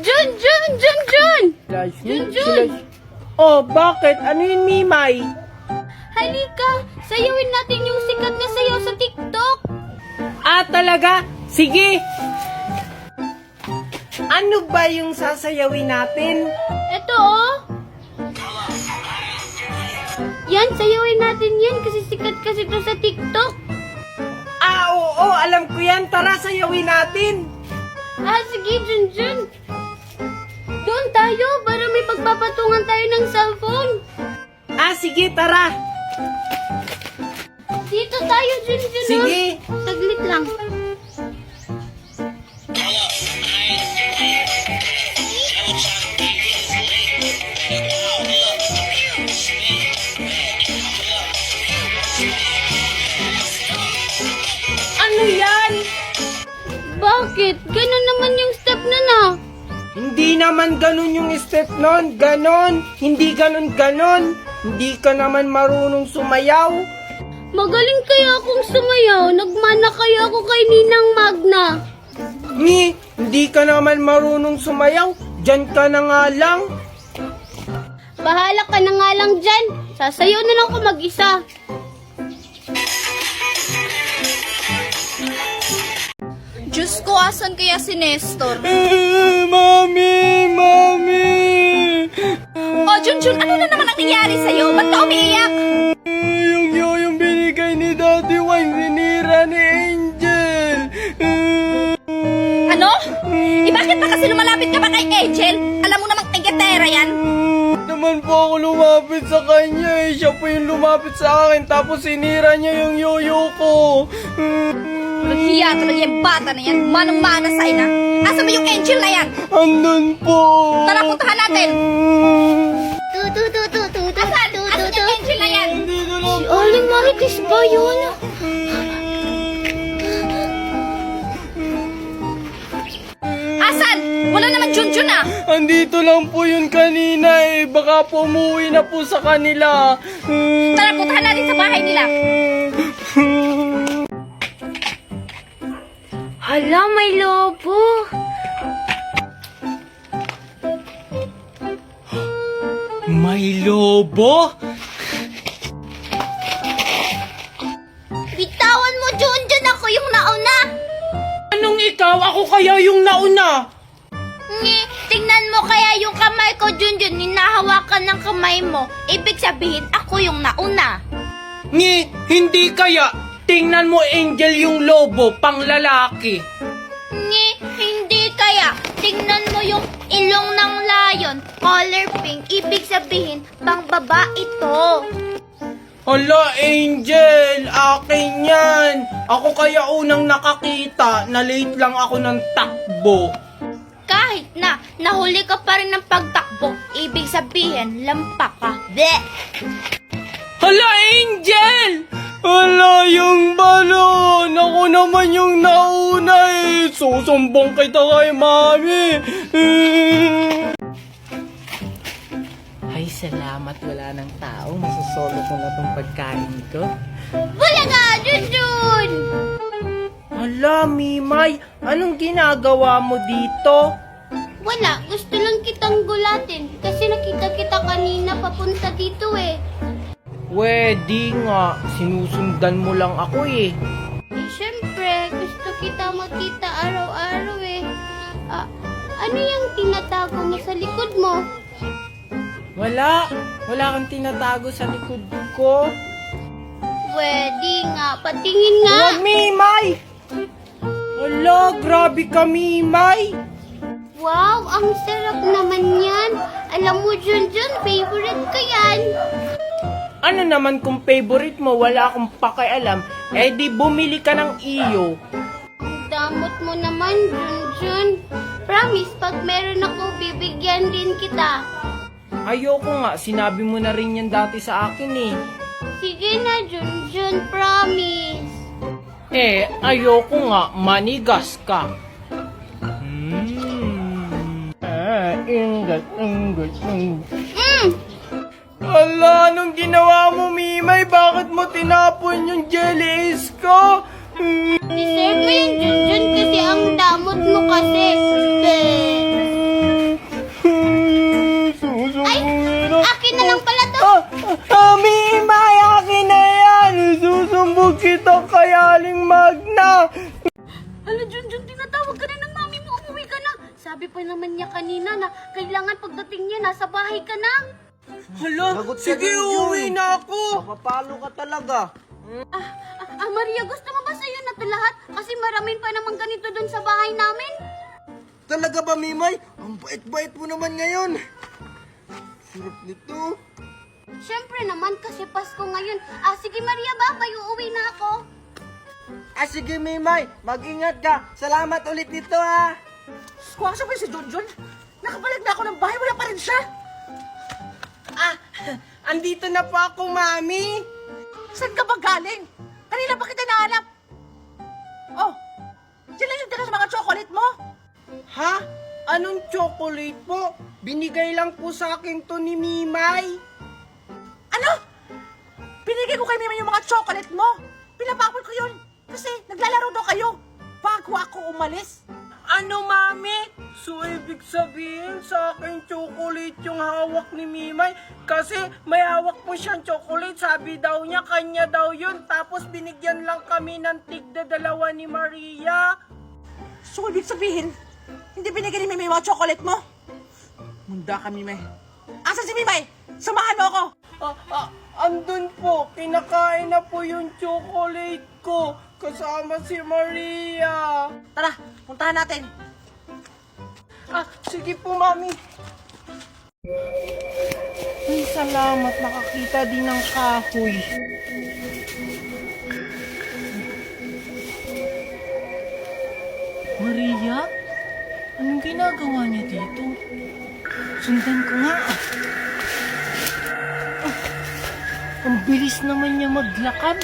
Jun! Junjun! Oh, bakit? Ano yun, Mimay? Halika! Sayawin natin yung sikat na sayaw sa TikTok! Ah, talaga? Sige! Ano ba yung sasayawin natin? Eto oh! Yan, sayawin natin yan kasi sikat kasi to sa TikTok! Ah, oo, alam ko yan. Tara, sayawin natin. Ah, sige, Junjun! Doon tayo para may pagpapatungan tayo ng cellphone! Ah, sige, tara. Dito tayo, Junjun! Sige. Saglit lang. Ano yan? Bakit? Ganun naman yung step na na. Hindi naman ganun yung step nun. Ganon. Hindi ganon. Hindi ka naman marunong sumayaw. Magaling kaya akong sumayaw. Nagmana kaya ako kay Ninang Magna. Hindi ka naman marunong sumayaw. Diyan ka na nga lang. Bahala ka na nga lang dyan. Sasayaw na lang ako mag-isa. Diyos ko, asan kaya si Nestor? Mami! Oh, Junjun, ano na naman ang nangyari sa'yo? Ba't ka umiiyak? Yung binigay ni Daddy Wine, sinira ni Angel. Ano? Bakit ba kasi lumalapit ka ba kay Angel? Alam mo namang tigetera yan. Naman po ako lumapit sa kanya Siya po yung lumapit sa akin, tapos sinira niya yung yoyo ko. Hiya talaga yung bata na yan. Manang-mana sa'yo na. Asa ba yung Angel na yan? Andun po. Tara, puntahan natin. Tutu. Asan yung Angel na yan? Andito lang. Si Aling Marites ba yun? Asan? Wala naman Junjun ah. Andito lang po yun kanina Baka po umuwi na po sa kanila. Tara, puntahan natin sa bahay nila. Hala, may lobo. May lobo? Bitawan mo, Junjun. Ako yung nauna. Anong ikaw? Ako kaya yung nauna? Tingnan mo kaya yung kamay ko, Junjun. Ninahawakan ng kamay mo. Ibig sabihin, ako yung nauna. Hindi kaya. Tingnan mo, Angel, yung lobo, pang lalaki. Hindi kaya. Tingnan mo yung ilong ng lion. Color pink. Ibig sabihin, pang babae ito. Hala, Angel, akin yan. Ako kaya unang nakakita, na late lang ako ng takbo. Kahit na nahuli ka pa rin ng pagtakbo, ibig sabihin, lampak ka. Bleh! Hala, Angel! Hala, yung balon! Ako naman yung nauna Susumbong kita kay Mami! Ay, salamat. Wala ng tao. Masusolo ko na tong pagkain ko. Wala ka, Junjun! Hala, Mimay! Anong ginagawa mo dito? Wala, gusto lang kitang gulatin kasi nakita kita kanina papunta dito Pwede nga. Sinusundan mo lang ako Siyempre, gusto kita makita araw-araw ano yung tinatago mo sa likod mo? Wala kang tinatago sa likod ko. Pwede nga, patingin nga. Huwag, Mimay! Hala, grabe ka, Mimay! Wow, ang sarap naman yan. Alam mo, Junjun, favorite ko yan. Ano naman kung favorite mo, wala akong pakialam, di bumili ka ng iyo. Ang damot mo naman, Junjun. Promise, pag meron ako, bibigyan din kita. Ayoko nga, sinabi mo na rin yan dati sa akin Sige na, Junjun, promise. Ayoko nga, manigas ka. Ingat. Ala, anong ginawa mo, Mimay? Bakit mo tinapon yung jelly ace ko? Deserve mo yun, Junjun, kasi ang damot mo kasi. Sabi pa naman niya kanina na kailangan pagdating niya, nasa bahay ka na. Hala, Lagot ka sige, dun, uuwi Jun. na ako. Mapapalo ka talaga. Maria, gusto mo ba sa'yo na ito lahat? Kasi maraming pa naman ganito dun sa bahay namin. Talaga ba, Mimay? Ang bait-bait mo naman ngayon. Sarap nito. Siyempre naman, kasi Pasko ngayon. Sige Maria, babay, uuwi na ako. Sige, Mimay. Mag-ingat ka. Salamat ulit dito, ha. Kung sa si Junjun, nakabalik na ako ng bahay, wala pa rin siya. Andito na po ako, Mami. Saan ka ba galing? Kanina ba kita nahanap? Oh, sila yung dala sa mga chocolate mo. Ha? Anong chocolate po? Binigay lang po sa akin to ni Mimay. Ano? Binigay ko kay Mima yung mga chocolate mo. Pinapakul ko yun kasi naglalaro daw kayo bago ako umalis. Ano, Mami? So, ibig sabihin sa akin chocolate yung hawak ni Mimay? Kasi may hawak po siyang chocolate. Sabi daw niya, kanya daw yun. Tapos binigyan lang kami ng tigda-dalawa ni Maria. So, ibig sabihin, hindi binigay ni Mima yung mga chocolate mo? Munda ka, Mimay. Asan si Mimay? Samahan mo ako. Andun po, kinakain na po yung chocolate ko. Kasama si Maria. Tara, puntahan natin. Sige po, Mami. Ay, salamat. Nakakita din ng kahoy. Maria? Anong ginagawa niya dito? Sundan ko nga. Ang bilis naman niya maglakad.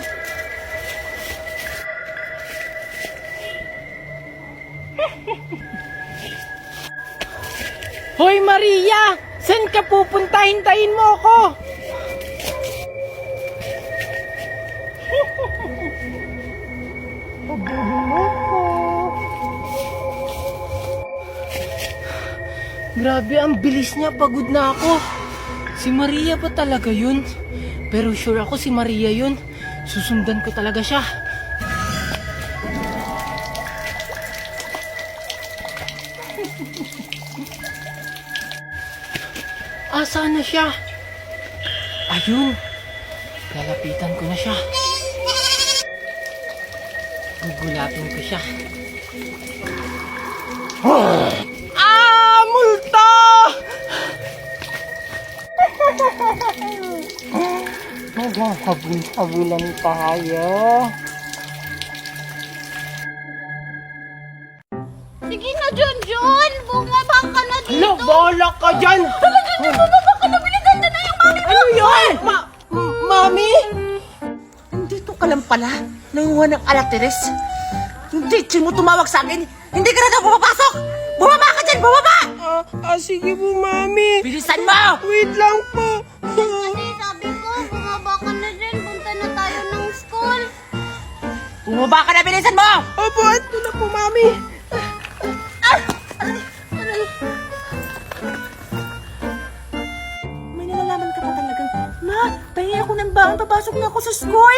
Hoy Maria! Saan ka pupunta? Hintayin mo ako! Grabe, ang bilis niya. Pagod na ako. Si Maria ba talaga yun? Pero sure ako si Maria yun. Susundan ko talaga siya. Saan na siya? Ayun. Lalapitan ko na siya. Gugulapin ko siya. Multo! Magkakabul-kabulan tayo. Sige na, Junjun! Bumaba ka na dito! Hala, bahala ka dyan! Bumaba ka na, biniganda na yung mami mo! Ano yun? Mami? Nandito ka lang pala. Nanguha ng alateres. Yung teacher mo tumawag sa akin. Hindi ka na daw pumapasok! Bumaba ka dyan! Bumaba! Sige po, Mami. Bilisan mo! Wait lang po. Kasi sabi ko, bumaba ka na dyan, punta na tayo ng school. Bumaba ka na! Bilisan mo! Opo, ito na po, Mami. May nalalaman ka pa talagang, Ma, pahingi ako ng baon, papasok na ako sa school.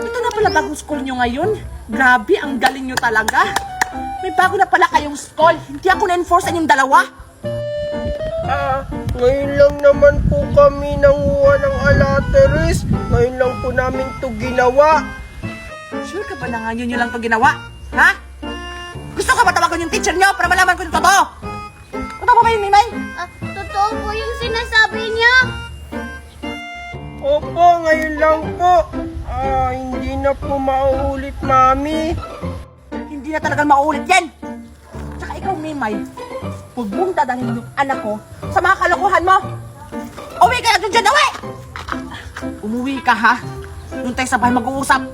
Ito na pala bagong school nyo ngayon. Grabe, ang galing nyo talaga. May bago na pala kayong school. Hindi ako na-enforce yung dalawa. Ngayon lang naman po kami nanguha ng alateres. Ngayon lang po namin to ginawa. Sure ka ba na ngayon nyo lang ito ginawa? Ha? Gusto ka ba tawagan yung teacher nyo para malaman ko yung totoo? Totoo ba yun, Mimay? Totoo po yung sinasabi niya. Opo, ngayon lang po. Hindi na po mauulit, Mami. Hindi na talagang mauulit yan. Tsaka ikaw, Mimay, huwag mong dadalhin yung anak ko sa mga kalokohan mo. Uwi ka na dun dyan, uwi! Umuwi ka, ha? Doon tayo sa bahay mag-uusap.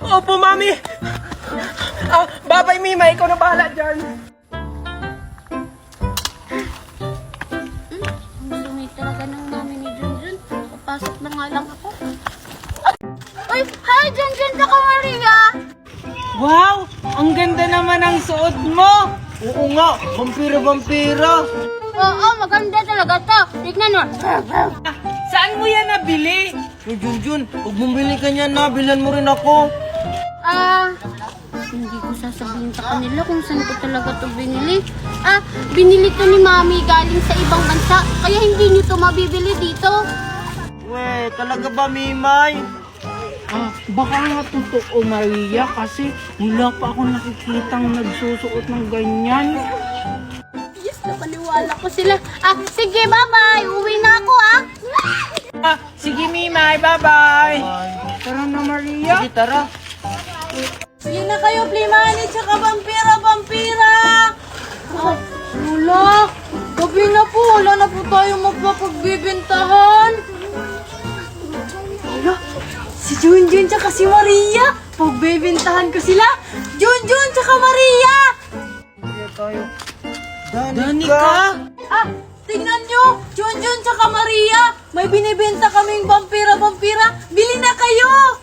Opo, Mami. Babay, Mima. Ikaw na bahala dyan. Ang dumi talaga ng mami ni Junjun. Papasok na nga lang ako. Ay, hi Junjun, saka Maria. Wow! Ang ganda naman ang suot mo! Oo nga, vampira-vampira. Oo, maganda talaga to. Tignan mo. Saan mo yan nabili? Junjun, huwag mong bili ka niyan na. Bilhan mo rin ako. Hindi ko sasabihin sa kanila kung saan ko talaga to binili. Binili to ni Mami galing sa ibang bansa. Kaya hindi nyo to mabibili dito. We, talaga ba, Mimay? Baka nga totoo, Maria, kasi wala pa ako nakikitang nagsusuot ng ganyan. Yes, napaniwala ko sila. Sige, bye-bye. Uwi na ako, Sige, Mimay, bye-bye. Tara na, Maria. Sige, tara. Sige na kayo, Plimani, tsaka vampira! Wala. Gabi na po, wala na po tayo magpapagbibintahan. Wala. Si Junjun tsaka si Maria. Pagbibintahan ko sila. Junjun tsaka Maria. Sige tayo. Danica! Tingnan nyo. Junjun tsaka Maria. May binibenta kaming vampira. Bili na kayo.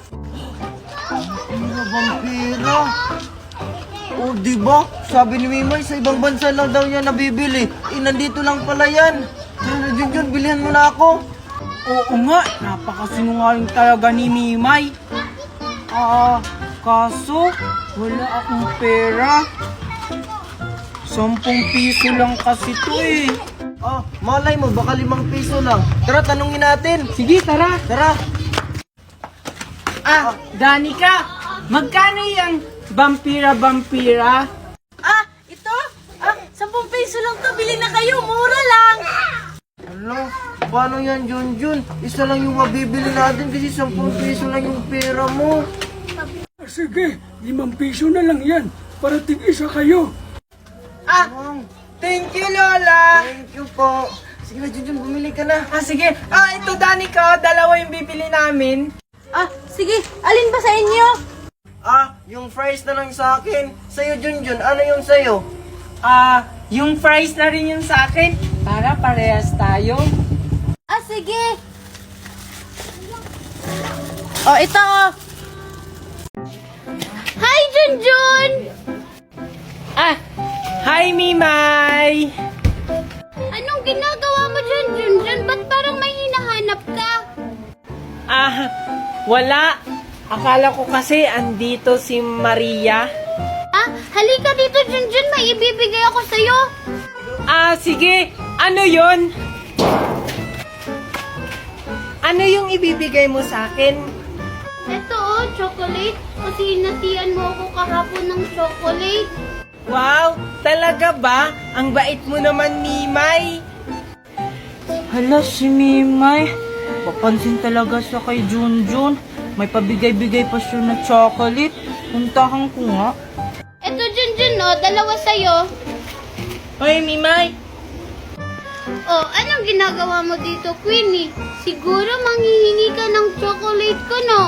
Vampira. Oh, diba? Sabi ni Mimay, sa ibang bansa lang daw niya nabibili. Nandito lang pala yan. Tara na, Junjun, bilihan mo na ako. Oo nga, napakasinungaling talaga ni Mimay. Kaso, wala akong pera. 10 piso lang kasi to eh. Malay mo, baka 5 piso lang. Tara, tanungin natin. Sige, tara. Tara. Danica, magkano yung vampira? Ito. 10 piso lang to. Bili na kayo. Mura lang. Ano? Paano yan, Junjun? Isa lang yung mabibili natin kasi 10 piso lang yung pera mo. Sige, 5 piso na lang yan. Para tig-isa kayo. Thank you, Lola. Thank you po. Sige na, Junjun, bumili ka na. Sige. Ito, Danica, dalawa yung bibili namin. Sige. Alin ba sa inyo? Yung fries na lang sa akin. Sa'yo, Junjun, ano yung sa'yo? Yung fries na rin yung sa akin. Para parehas tayo. Sige. Ito. Hi, Junjun! Hi, Mimay! Anong ginagawa mo dyan, Junjun? Ba't parang may hinahanap ka? Wala. Akala ko kasi andito si Maria. Halika dito, Junjun. May ibibigay ako sa'yo. Sige. Ano yon? Ano yung ibibigay mo sa akin? Ito, chocolate. Kasi inatian mo ako kahapon ng chocolate. Wow! Talaga ba? Ang bait mo naman, Mimay. Hala, si Mimay. Papansin talaga siya kay Junjun. May pabigay-bigay pa siya na chocolate. Puntahan ko nga. Ito, Junjun, dalawa sa'yo. Hoy, Mimay. Anong ginagawa mo dito, Queenie? Siguro manghihingi ka ng chocolate ko, no?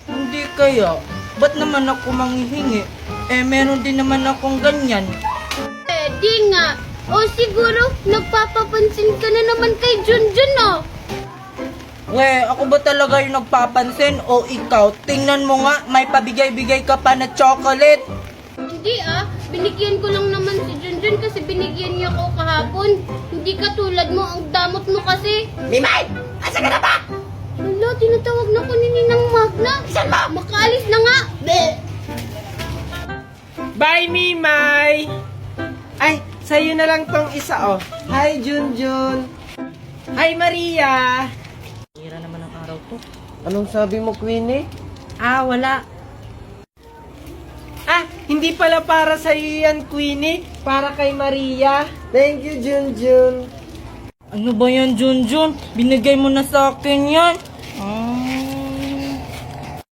Hindi kaya. Ba't naman ako manghihingi? Meron din naman akong ganyan. Di nga. Siguro, nagpapapansin ka na naman kay Junjun, no? Ako ba talaga yung nagpapansin o ikaw? Tingnan mo nga, may pabigay-bigay ka pa na chocolate. Hindi binigyan ko lang naman si Junjun kasi binigyan niya ako kahapon. Hindi katulad mo, ang damot mo kasi. Mimay! Asa ka na ba? Wala, tinatawag na ko ni Ninang Magna. Isan mo? Makaalis na nga. Bye, Mimay! Ay, sa'yo na lang tong isa, Hi, Junjun! Hi, Maria! Hira naman ang araw to. Anong sabi mo, Queenie? Wala. Hindi pala para sa'yo yan, Queenie. Para kay Maria. Thank you, Junjun. Ano ba yan, Junjun? Binigay mo na sa akin yan.